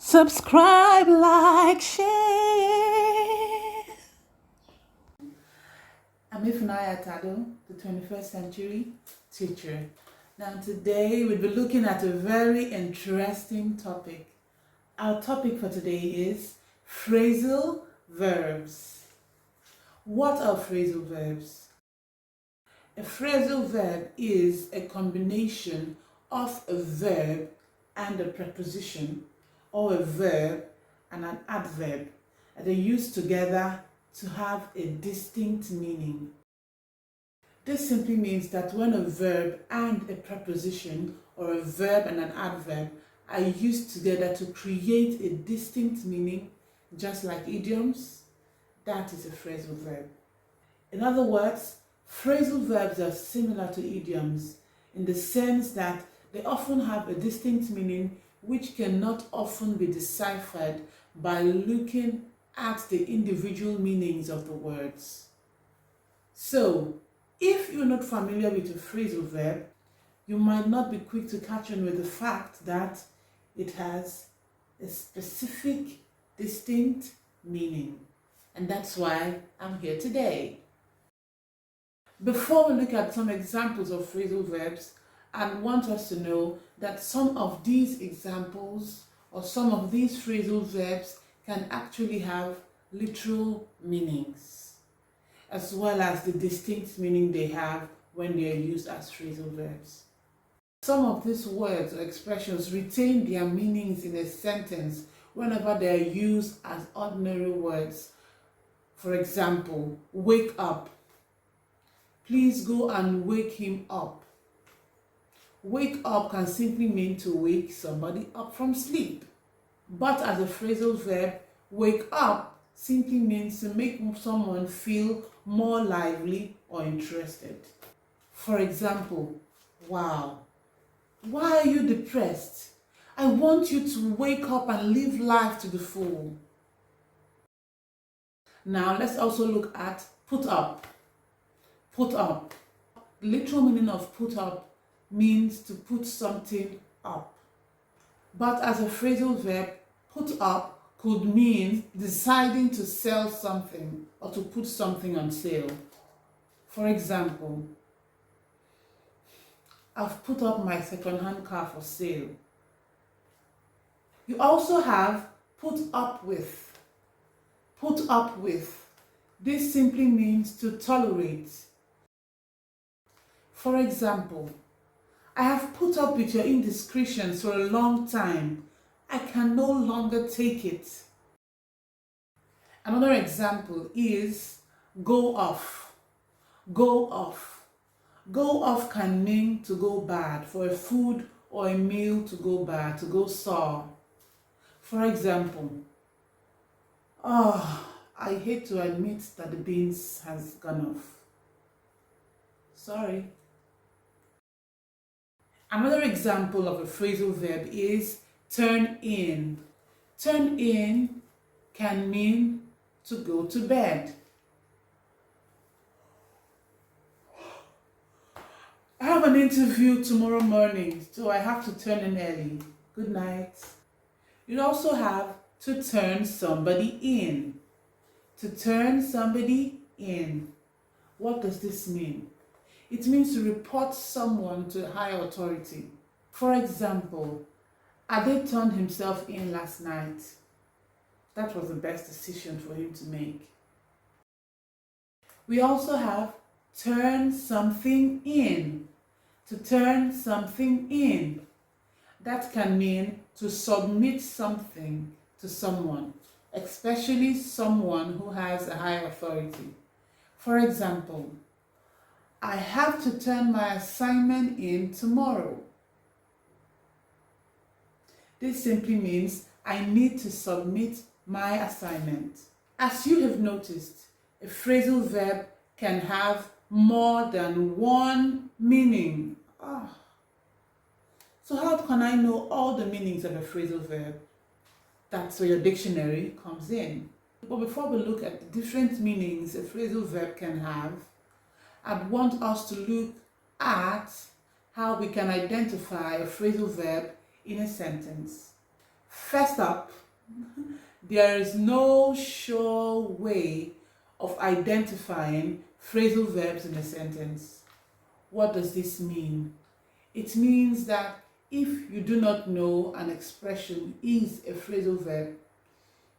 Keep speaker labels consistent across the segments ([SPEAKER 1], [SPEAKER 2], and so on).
[SPEAKER 1] Subscribe, like, share. I'm Ifunaya Tado, the 21st century teacher. Now today we'll be looking at a very interesting topic. Our topic for today is phrasal verbs. What are phrasal verbs? A phrasal verb is a combination of a verb and a preposition, or a verb and an adverb, that are used together to have a distinct meaning. This simply means that when a verb and a preposition, or a verb and an adverb, are used together to create a distinct meaning, just like idioms, that is a phrasal verb. In other words, phrasal verbs are similar to idioms in the sense that they often have a distinct meaning which cannot often be deciphered by looking at the individual meanings of the words. So, if you're not familiar with a phrasal verb, you might not be quick to catch on with the fact that it has a specific, distinct meaning. And that's why I'm here today. Before we look at some examples of phrasal verbs, I want us to know that some of these examples or some of these phrasal verbs can actually have literal meanings, as well as the distinct meaning they have when they are used as phrasal verbs. Some of these words or expressions retain their meanings in a sentence whenever they are used as ordinary words. For example, wake up. Please go and wake him up. Wake up can simply mean to wake somebody up from sleep. But as a phrasal verb, wake up simply means to make someone feel more lively or interested. For example, wow, why are you depressed? I want you to wake up and live life to the full. Now let's also look at put up. Put up. The literal meaning of put up means to put something up. But as a phrasal verb, put up could mean deciding to sell something or to put something on sale. For example, I've put up my second-hand car for sale. You also have put up with. Put up with. This simply means to tolerate. For example, I have put up with your indiscretions for a long time. I can no longer take it. Another example is go off. Go off. Go off can mean to go bad, for a food or a meal to go bad, to go sour. For example, I hate to admit that the beans has gone off. Sorry. Another example of a phrasal verb is turn in. Turn in can mean to go to bed. I have an interview tomorrow morning, so I have to turn in early. Good night. You also have to turn somebody in. To turn somebody in. What does this mean? It means to report someone to higher authority. For example, Ade turned himself in last night. That was the best decision for him to make. We also have turn something in. To turn something in. That can mean to submit something to someone, especially someone who has a higher authority. For example, I have to turn my assignment in tomorrow. This simply means I need to submit my assignment. As you have noticed, a phrasal verb can have more than one meaning. So how can I know all the meanings of a phrasal verb? That's where your dictionary comes in. But before we look at the different meanings a phrasal verb can have, I'd want us to look at how we can identify a phrasal verb in a sentence. First up, There is no sure way of identifying phrasal verbs in a sentence. What does this mean? It means that if you do not know an expression is a phrasal verb,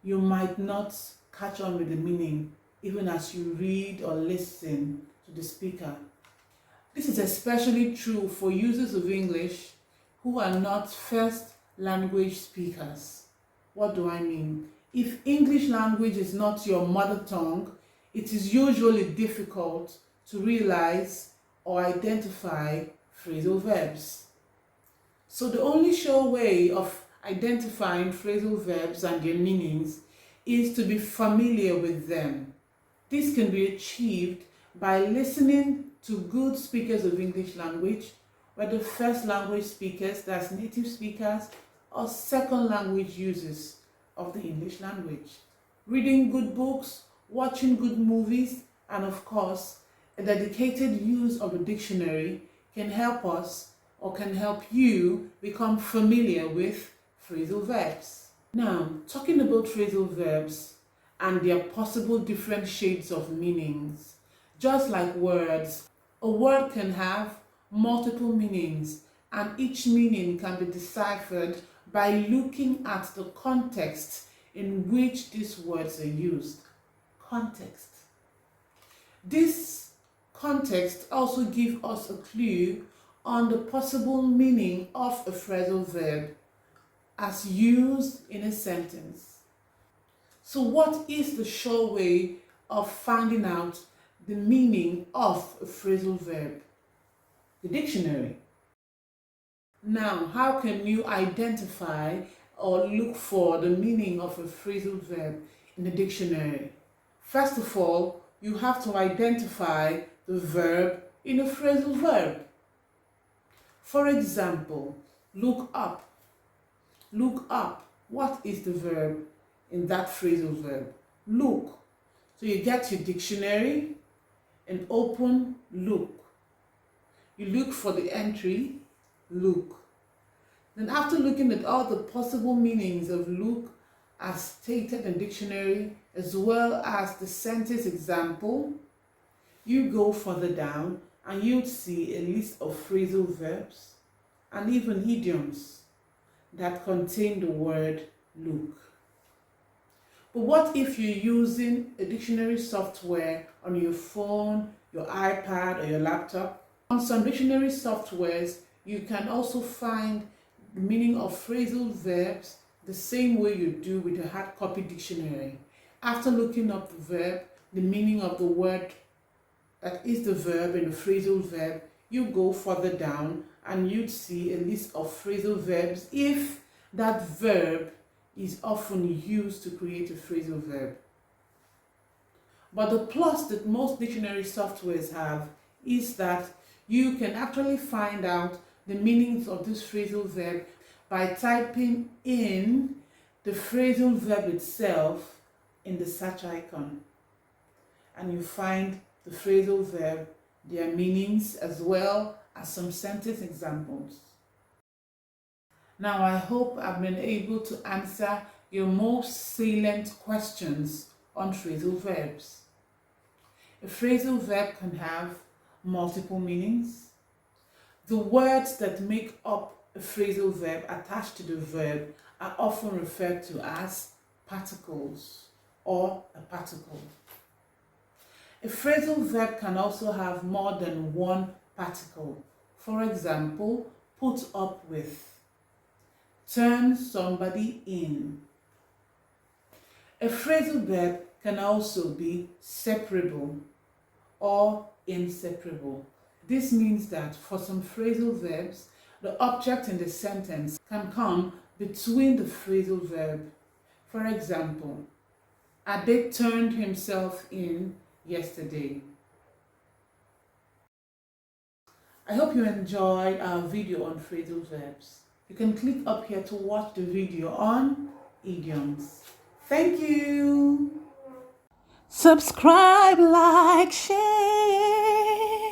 [SPEAKER 1] you might not catch on with the meaning even as you read or listen to the speaker. This is especially true for users of English who are not first language speakers. What do I mean? If English language is not your mother tongue, it is usually difficult to realize or identify phrasal verbs. So the only sure way of identifying phrasal verbs and their meanings is to be familiar with them. This can be achieved by listening to good speakers of English language, whether first language speakers, that's native speakers, or second language users of the English language. Reading good books, watching good movies, and of course, a dedicated use of a dictionary can help us or can help you become familiar with phrasal verbs. Now, talking about phrasal verbs and their possible different shades of meanings. Just like words, a word can have multiple meanings, and each meaning can be deciphered by looking at the context in which these words are used. Context. This context also gives us a clue on the possible meaning of a phrasal verb as used in a sentence. So what is the sure way of finding out the meaning of a phrasal verb? The dictionary. Now, how can you identify or look for the meaning of a phrasal verb in the dictionary? First of all, you have to identify the verb in a phrasal verb. For example, look up. Look up. What is the verb in that phrasal verb? Look. So you get your dictionary and open look. You look for the entry, look. Then after looking at all the possible meanings of look as stated in dictionary, as well as the sentence example, you go further down and you'd see a list of phrasal verbs and even idioms that contain the word look. But what if you're using a dictionary software on your phone, your iPad, or your laptop? On some dictionary softwares, you can also find the meaning of phrasal verbs the same way you do with a hard copy dictionary. After looking up the verb, the meaning of the word that is the verb and the phrasal verb, you go further down and you'd see a list of phrasal verbs if that verb is often used to create a phrasal verb. But the plus that most dictionary softwares have is that you can actually find out the meanings of this phrasal verb by typing in the phrasal verb itself in the search icon. And you find the phrasal verb, their meanings, as well as some sentence examples. Now, I hope I've been able to answer your most salient questions on phrasal verbs. A phrasal verb can have multiple meanings. The words that make up a phrasal verb attached to the verb are often referred to as particles or a particle. A phrasal verb can also have more than one particle. For example, put up with, turn somebody in. A phrasal verb can also be separable or inseparable. This means that for some phrasal verbs, the object in the sentence can come between the phrasal verb. For example, Ade turned himself in yesterday. I hope you enjoyed our video on phrasal verbs. You can click up here to watch the video on idioms. Thank you. Subscribe, like, share.